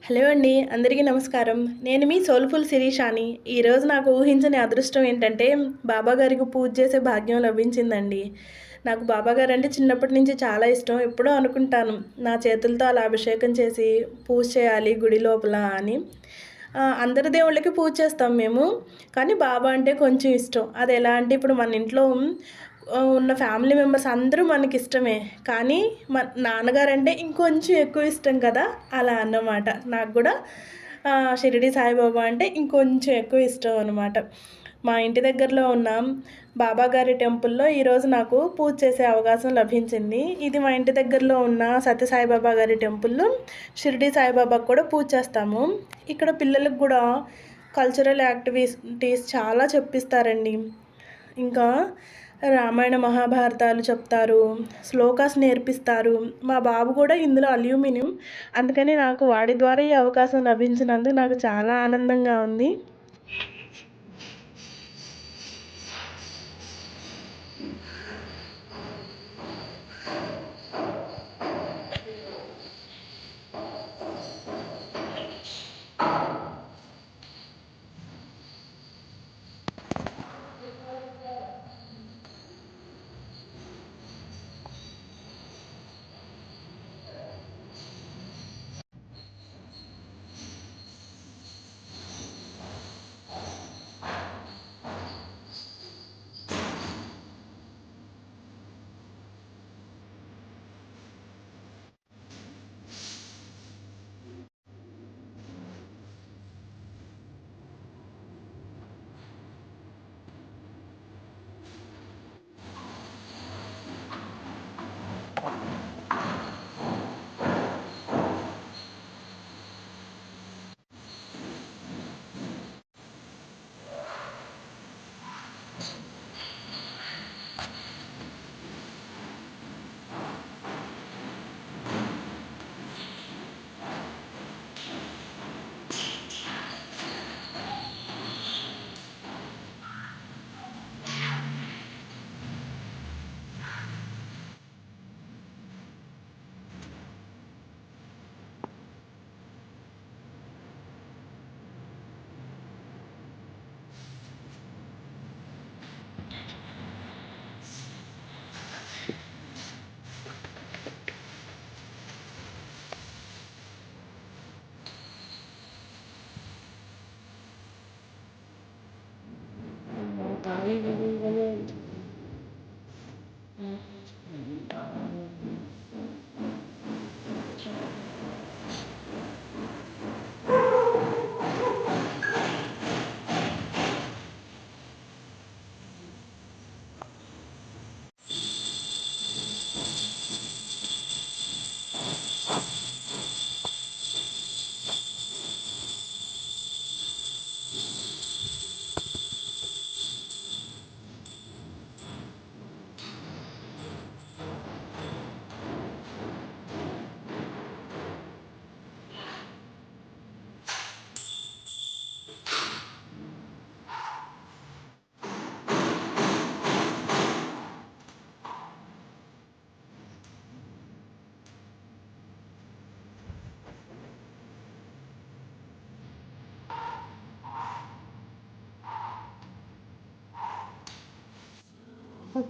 Hello అండి. అందరికీ నమస్కారం. నేను మీ సోల్‌ఫుల్ శిరీషాని. ఈరోజు నాకు ఊహించని అదృష్టం ఏంటంటే, బాబాగారికి పూజ చేసే భాగ్యం లభించిందండి. నాకు బాబాగారంటే చిన్నప్పటి నుంచి చాలా ఇష్టం. ఎప్పుడూ అనుకుంటాను, నా చేతులతో అలా అభిషేకం చేసి పూజ చేయాలి గుడి లోపల అని. అందరి దేవుళ్ళకి పూజ చేస్తాం మేము. కానీ బాబా అంటే కొంచెం ఇష్టం. అదెలా అంటే ఇప్పుడు మన ఇంట్లో ఉన్న ఫ్యామిలీ మెంబర్స్ అందరూ మనకిష్టమే. కానీ నాన్నగారంటే ఇంకొంచెం ఎక్కువ ఇష్టం కదా! అలా అన్నమాట. నాకు గూడా షిరిడి సాయిబాబా అంటే ఇంకొంచెం ఎక్కువ ఇష్టం అనమాట. మా ఇంటి దగ్గరలో ఉన్న బాబాగారి టెంపుల్‌లో ఈరోజు నాకు పూజ చేసే అవకాశం లభించింది. ఇది మా ఇంటి దగ్గరలో ఉన్న సత్యసాయిబాబా గారి టెంపుల్‌లో షిరిడి సాయిబాబాకి కూడా పూజ చేస్తాము. ఇక్కడ పిల్లలకు గూడా కల్చరల్ యాక్టివిటీస్ చాలా చెప్పిస్తారండి. ఇంకా రామాయణ మహాభారతాలు చెప్తారు, శ్లోకాస్ నేర్పిస్తారు. మా బాబు కూడా ఇందులో అల్యూమినియం. అందుకని నాకు వాడి ద్వారా ఈ అవకాశం లభించినందుకు నాకు చాలా ఆనందంగా ఉంది.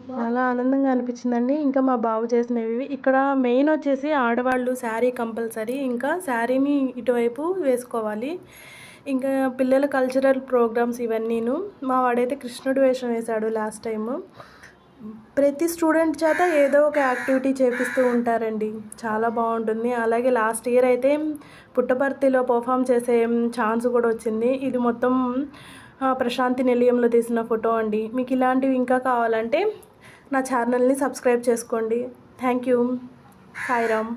చాలా ఆనందంగా అనిపించిందండి. ఇంకా మా బాబు చేసినవి ఇక్కడ మెయిన్ వచ్చేసి ఆడవాళ్ళు శారీ కంపల్సరీ. ఇంకా శారీని ఇటువైపు వేసుకోవాలి. ఇంకా పిల్లల కల్చరల్ ప్రోగ్రామ్స్ ఇవన్నీను. మా వాడైతే కృష్ణుడి వేషం వేశాడు లాస్ట్ టైము. ప్రతి స్టూడెంట్ చేత ఏదో ఒక యాక్టివిటీ చేపిస్తూ ఉంటారండి. చాలా బాగుంటుంది. అలాగే లాస్ట్ ఇయర్ అయితే పుట్టపర్తిలో పర్ఫామ్ చేసే ఛాన్స్ కూడా వచ్చింది. ఇది మొత్తం ప్రశాంతి నిలయంలో తీసిన ఫోటో అండి. మీకు ఇలాంటివి ఇంకా కావాలంటే నా ఛానల్ని సబ్స్క్రైబ్ చేసుకోండి. Thank you. సాయిరామ్.